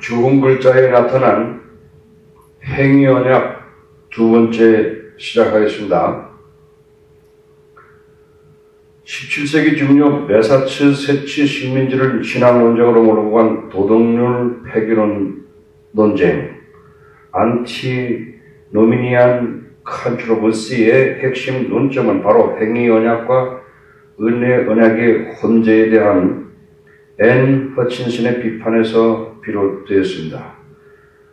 죽은 글자에 나타난 행위언약 두 번째 시작하겠습니다. 17세기 중엽 매사추세츠 식민지를 신학논쟁으로 몰고 간 도덕률 폐기론 논쟁, 안티노미니안 컨트로버시의 핵심 논점은 바로 행위언약과 은혜언약의 혼재에 대한 앤 허친슨의 비판에서 비롯되었습니다.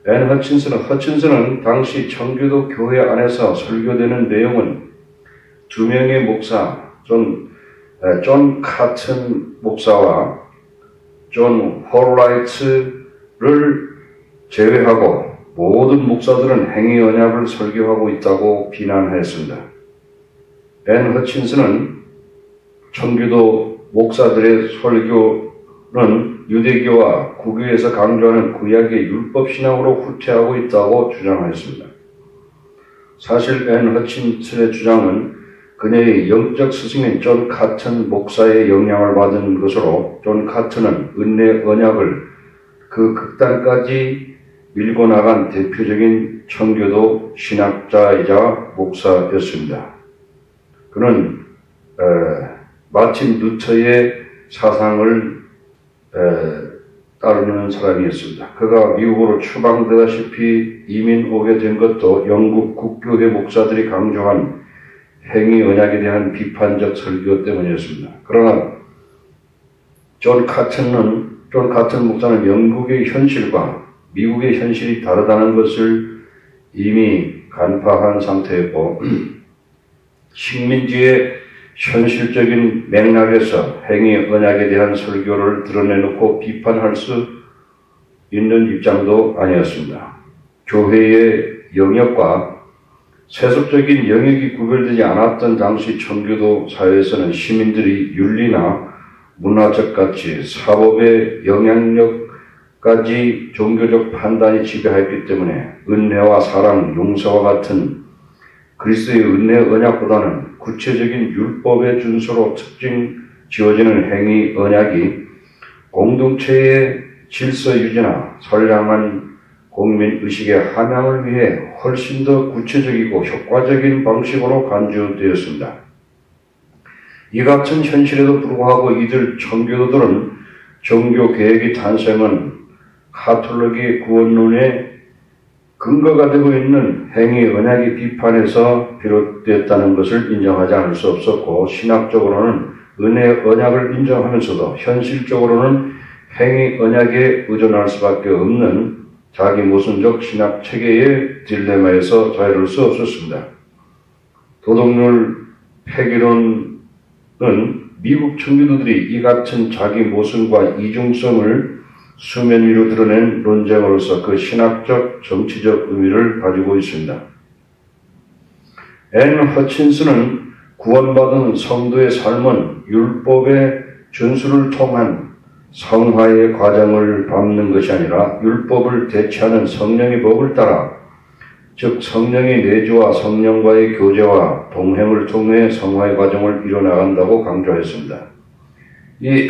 앤 허친슨은 당시 청교도 교회 안에서 설교되는 내용은 두 명의 목사, 존 카튼 목사와 존 홀라이트를 제외하고 모든 목사들은 행위언약을 설교하고 있다고 비난했습니다. 앤 허친슨은 청교도 목사들의 설교는 유대교와 구교에서 강조하는 구약의 율법신앙으로 후퇴하고 있다고 주장하였습니다. 사실 앤 허친슨의 주장은 그녀의 영적 스승인 존 카튼 목사의 영향을 받은 것으로, 존 카튼은 은혜 언약을 그 극단까지 밀고 나간 대표적인 청교도 신학자이자 목사였습니다. 그는 마틴 루터의 사상을 따르는 사람이었습니다. 그가 미국으로 추방되다시피 이민 오게 된 것도 영국 국교회 목사들이 강조한 행위 언약에 대한 비판적 설교 때문이었습니다. 그러나 존 카튼 목사는 영국의 현실과 미국의 현실이 다르다는 것을 이미 간파한 상태였고, 식민지의 현실적인 맥락에서 행위 언약에 대한 설교를 드러내놓고 비판할 수 있는 입장도 아니었습니다. 교회의 영역과 세속적인 영역이 구별되지 않았던 당시 청교도 사회에서는 시민들이 윤리나 문화적 가치, 사법의 영향력까지 종교적 판단이 지배하였기 때문에 은혜와 사랑, 용서와 같은 그리스도의 은혜 언약보다는 구체적인 율법의 준수로 특징 지어지는 행위 언약이 공동체의 질서 유지나 선량한 국민 의식의 함양을 위해 훨씬 더 구체적이고 효과적인 방식으로 간주되었습니다. 이 같은 현실에도 불구하고 이들 청교도들은 종교 개혁의 탄생은 카톨릭의 구원론의 근거가 되고 있는 행위 언약의 비판에서 비롯되었다는 것을 인정하지 않을 수 없었고, 신학적으로는 은혜 언약을 인정하면서도 현실적으로는 행위 언약에 의존할 수밖에 없는 자기 모순적 신학 체계의 딜레마에서 자유로울 수 없었습니다. 도덕률 폐기론은 미국 청교도들이 이 같은 자기 모순과 이중성을 수면 위로 드러낸 논쟁으로서 그 신학적, 정치적 의미를 가지고 있습니다. 앤 허친슨은 구원받은 성도의 삶은 율법의 준수를 통한 성화의 과정을 밟는 것이 아니라 율법을 대체하는 성령의 법을 따라, 즉 성령의 내주와 성령과의 교제와 동행을 통해 성화의 과정을 이뤄나간다고 강조했습니다. 이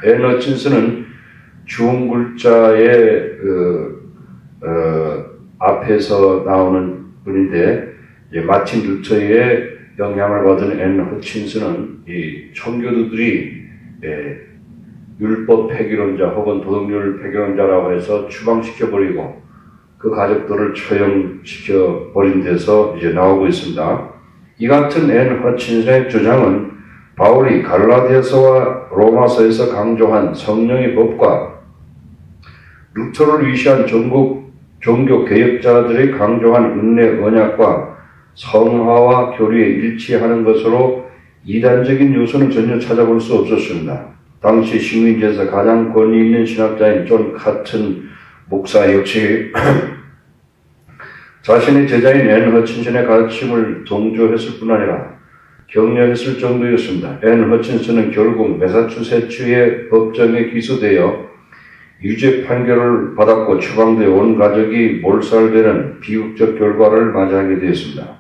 앤 허친슨은 죽은 글자의 앞에서 나오는 분인데, 마틴 루터의 영향을 받은 앤 허친슨은 이 청교도들이 율법 폐기론자 혹은 도덕률 폐기론자라고 해서 추방시켜버리고 그 가족들을 처형시켜버린 데서 이제 나오고 있습니다. 이 같은 앤 허친슨의 주장은 바울이 갈라디아서와 로마서에서 강조한 성령의 법과 루터를 위시한 종교 개혁자들이 강조한 은혜 언약과 성화와 교리에 일치하는 것으로 이단적인 요소는 전혀 찾아볼 수 없었습니다. 당시 식민지에서 가장 권위 있는 신학자인 존 카튼 목사 역시 자신의 제자인 앤 허친슨의 가르침을 동조했을 뿐 아니라 격려했을 정도였습니다. 앤 허친슨은 결국 매사추세츠의 법정에 기소되어 유죄 판결을 받았고 추방되어 온 가족이 몰살되는 비극적 결과를 맞이하게 되었습니다.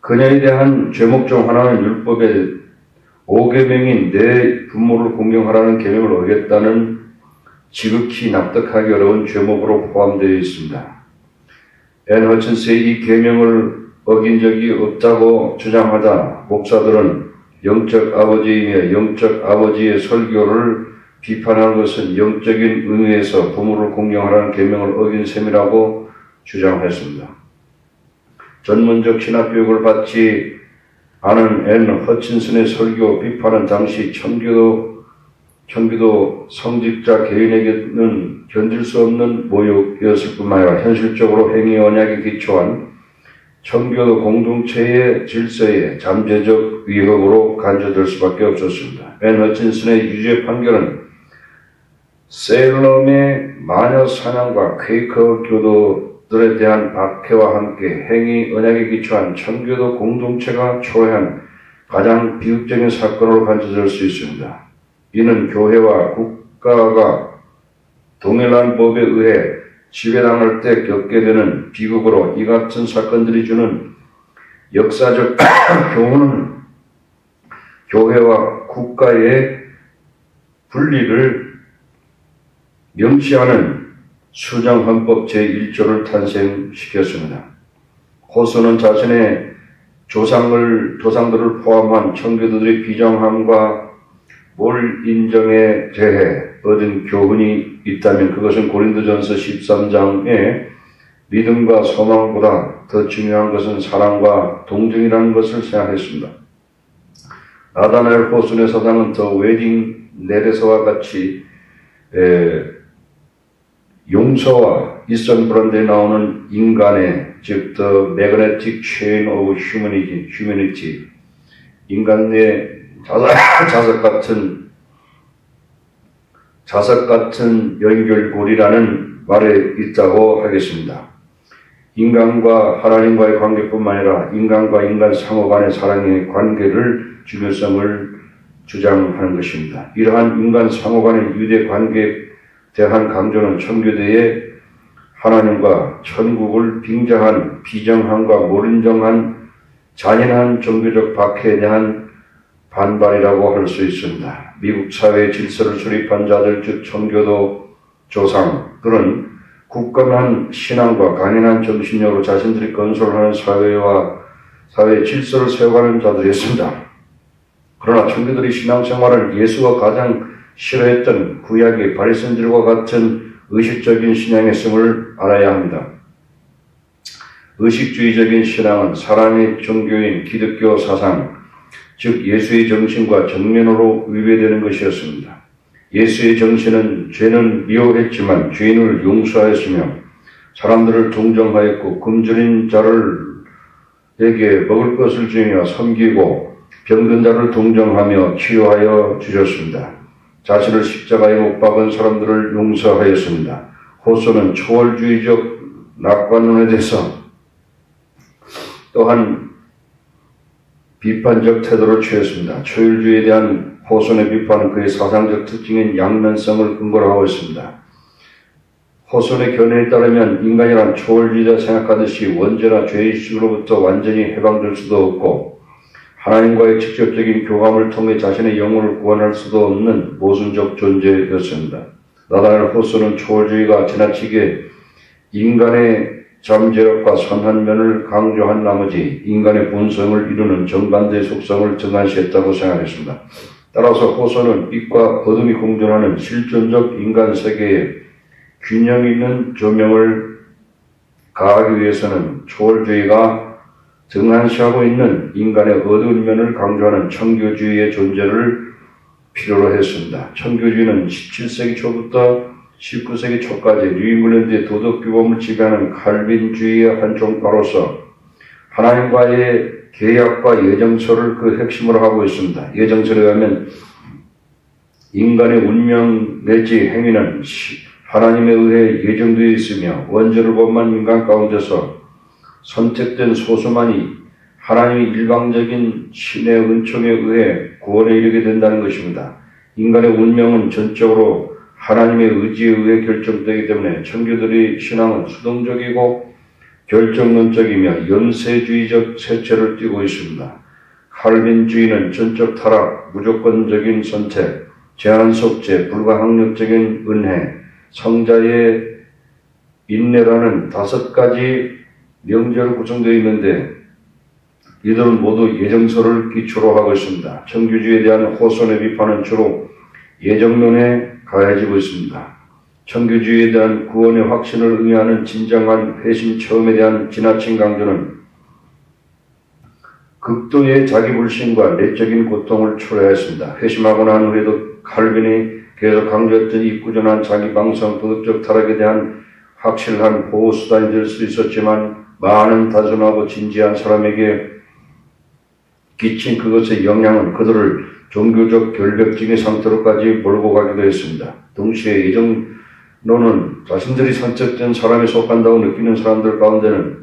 그녀에 대한 죄목 중 하나는 율법의 5계명인 내 부모를 공경하라는 계명을 어겼다는 지극히 납득하기 어려운 죄목으로 포함되어 있습니다. 앤 허친스의 이 계명을 어긴 적이 없다고 주장하다 목사들은 영적 아버지이며 영적 아버지의 설교를 비판하는 것은 영적인 의미에서 부모를 공경하라는 계명을 어긴 셈이라고 주장했습니다. 전문적 신학교육을 받지 않은 앤 허친슨의 설교 비판은 당시 청교도 성직자 개인에게는 견딜 수 없는 모욕이었을 뿐만 아니라 현실적으로 행위 언약에 기초한 청교도 공동체의 질서에 잠재적 위협으로 간주될 수밖에 없었습니다. 앤 허친슨의 유죄 판결은 세일럼의 마녀 사냥과 퀘이커 교도들에 대한 박해와 함께 행위 언약에 기초한 청교도 공동체가 초래한 가장 비극적인 사건으로 간주될 수 있습니다. 이는 교회와 국가가 동일한 법에 의해 지배당할 때 겪게 되는 비극으로 이 같은 사건들이 주는 역사적 교훈은 교회와 국가의 분리를 명시하는 수정헌법 제1조를 탄생시켰습니다. 호소는 자신의 조상들을 포함한 청교도들의 비정함과 몰 인정에 대해 얻은 교훈이 있다면 그것은 고린도전서 13장의 믿음과 소망보다 더 중요한 것은 사랑과 동정이라는 것을 생각했습니다. 나다나엘 호순의 사상은 더 웨딩 넷에서와 같이 용서와 이선 브란드에 나오는 인간의 즉 The Magnetic Chain of Humanity 인간 내 자석 같은 연결고리라는 말에 있다고 하겠습니다. 인간과 하나님과의 관계뿐만 아니라 인간과 인간 상호 간의 사랑의 관계를 중요성을 주장하는 것입니다. 이러한 인간 상호 간의 유대 관계에 대한 강조는 청교도의 하나님과 천국을 빙자한 비정함과 몰인정한 잔인한 종교적 박해에 대한 반발이라고 할 수 있습니다. 미국 사회의 질서를 수립한 자들 즉 청교도 조상들은 굳건한 신앙과 강인한 정신력으로 자신들이 건설하는 사회의 질서를 세워가는 자들이었습니다. 그러나 청교도의 신앙생활은 예수가 가장 싫어했던 구약의 바리새인들과 같은 의식적인 신앙이었음을 알아야 합니다. 의식주의적인 신앙은 사람의 종교인 기독교 사상, 즉 예수의 정신과 정면으로 위배되는 것이었습니다. 예수의 정신은 죄는 미워했지만 죄인을 용서하였으며 사람들을 동정하였고 굶주린 자들에게 먹을 것을 주며 섬기고 병든 자를 동정하며 치유하여 주셨습니다. 자신을 십자가에 못 박은 사람들을 용서하였습니다. 호소는 초월주의적 낙관론에 대해서 또한 비판적 태도를 취했습니다. 초월주의에 대한 호소의 비판은 그의 사상적 특징인 양면성을 근거로 하고 있습니다. 호소의 견해에 따르면 인간이란 초월주의자 생각하듯이 원죄나 죄의식으로부터 완전히 해방될 수도 없고 하나님과의 직접적인 교감을 통해 자신의 영혼을 구원할 수도 없는 모순적 존재였습니다. 나다나엘 호소는 초월주의가 지나치게 인간의 잠재력과 선한 면을 강조한 나머지 인간의 본성을 이루는 정반대의 속성을 등한시했다고 생각했습니다. 따라서 호소는 빛과 어둠이 공존하는 실존적 인간 세계에 균형 있는 조명을 가하기 위해서는 초월주의가 등한시하고 있는 인간의 어두운 면을 강조하는 청교주의의 존재를 필요로 했습니다. 청교주의는 17세기 초부터 19세기 초까지 뉴잉글랜드의 도덕규범을 지배하는 칼빈주의의 한 종파로서 하나님과의 계약과 예정서를 그 핵심으로 하고 있습니다. 예정서에 의하면 인간의 운명 내지 행위는 하나님에 의해 예정되어 있으며 원죄를 범한 인간 가운데서 선택된 소수만이 하나님의 일방적인 신의 은총에 의해 구원에 이르게 된다는 것입니다. 인간의 운명은 전적으로 하나님의 의지에 의해 결정되기 때문에 청교도의 신앙은 수동적이고 결정론적이며 연쇄주의적 세체를 띠고 있습니다. 칼빈주의는 전적 타락, 무조건적인 선택, 제한 속죄, 불가항력적인 은혜, 성자의 인내라는 5가지 명제로 구성되어 있는데 이들은 모두 예정서를 기초로 하고 있습니다. 청교주의에 대한 호손의 비판은 주로 예정론에 가해지고 있습니다. 청교주의에 대한 구원의 확신을 의미하는 진정한 회심 처음에 대한 지나친 강조는 극도의 자기불신과 내적인 고통을 초래하였습니다. 회심하고 난 후에도 칼빈이 계속 강조했던 이 꾸준한 자기방성 도덕적 타락에 대한 확실한 보호수단이 될 수 있었지만 많은 단순하고 진지한 사람에게 끼친 그것의 영향은 그들을 종교적 결벽증의 상태로까지 몰고 가기도 했습니다. 동시에 예정론은 자신들이 선택된 사람에 속한다고 느끼는 사람들 가운데는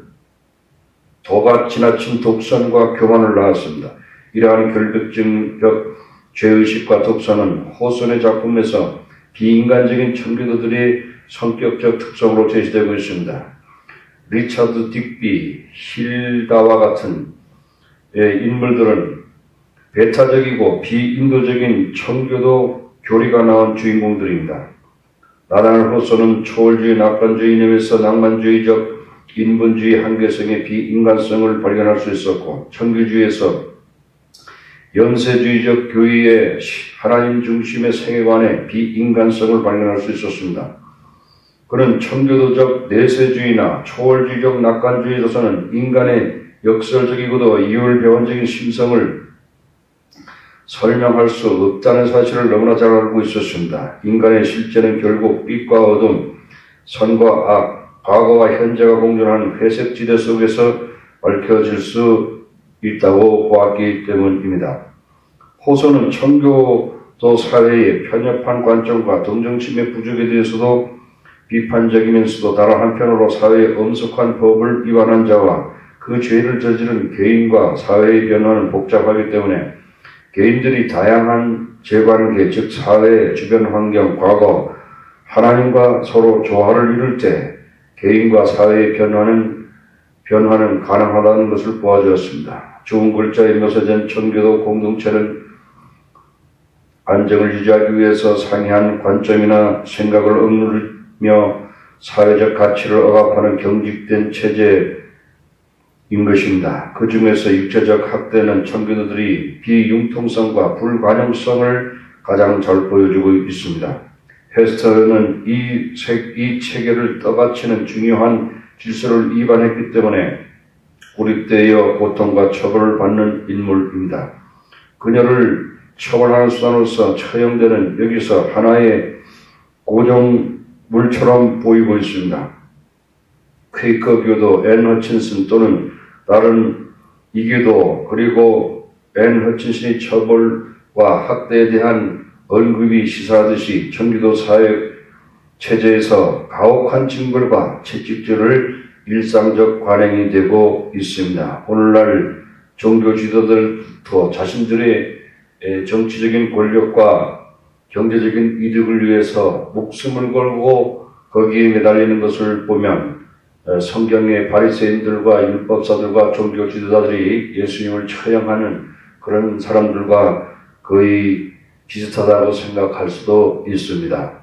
도가 지나친 독선과 교만을 낳았습니다. 이러한 결벽증적 죄의식과 독선은 호손의 작품에서 비인간적인 청교도들의 성격적 특성으로 제시되고 있습니다. 리차드 딕비, 힐다와 같은 인물들은 배타적이고 비인도적인 청교도 교리가 나온 주인공들입니다. 나다는 호소는 초월주의, 낙관주의 이념에서 낭만주의적 인본주의 한계성의 비인간성을 발견할 수 있었고, 청교주의에서 연세주의적 교의의 하나님 중심의 세계관의 비인간성을 발견할 수 있었습니다. 그는 청교도적 내세주의나 초월주의적 낙관주의로서는 인간의 역설적이고도 이율배반적인 심성을 설명할 수 없다는 사실을 너무나 잘 알고 있었습니다. 인간의 실제는 결국 빛과 어둠, 선과 악, 과거와 현재가 공존하는 회색지대 속에서 밝혀질 수 있다고 보았기 때문입니다. 호소는 청교도 사회의 편협한 관점과 동정심의 부족에 대해서도 비판적이면서도 다른 한편으로 사회의 엄숙한 법을 위반한 자와 그 죄를 저지른 개인과 사회의 변화는 복잡하기 때문에 개인들이 다양한 재관계, 즉 사회, 주변 환경, 과거, 하나님과 서로 조화를 이룰 때 개인과 사회의 변화는 가능하다는 것을 보아주었습니다. 좋은 글자에 묘사된 청교도 공동체는 안정을 유지하기 위해서 상이한 관점이나 생각을 억누르며 사회적 가치를 억압하는 경직된 체제인 것입니다. 그 중에서 육체적 학대는 청교도들이 비융통성과 불관용성을 가장 잘 보여주고 있습니다. 헤스터는 이 체계를 떠받치는 중요한 질서를 위반했기 때문에 고립되어 고통과 처벌을 받는 인물입니다. 그녀를 처벌하는 수단으로서 처형되는 여기서 하나의 고정물처럼 보이고 있습니다. 퀘이커 교도 앤 허친슨 또는 다른 이교도 그리고 앤 허친슨의 처벌과 학대에 대한 언급이 시사하듯이 청교도 사회 체제에서 가혹한 징벌과 채찍질을 일상적 관행이 되고 있습니다. 오늘날 종교 지도자들도 자신들의 정치적인 권력과 경제적인 이득을 위해서 목숨을 걸고 거기에 매달리는 것을 보면 성경의 바리새인들과 율법사들과 종교 지도자들이 예수님을 처형하는 그런 사람들과 거의 비슷하다고 생각할 수도 있습니다.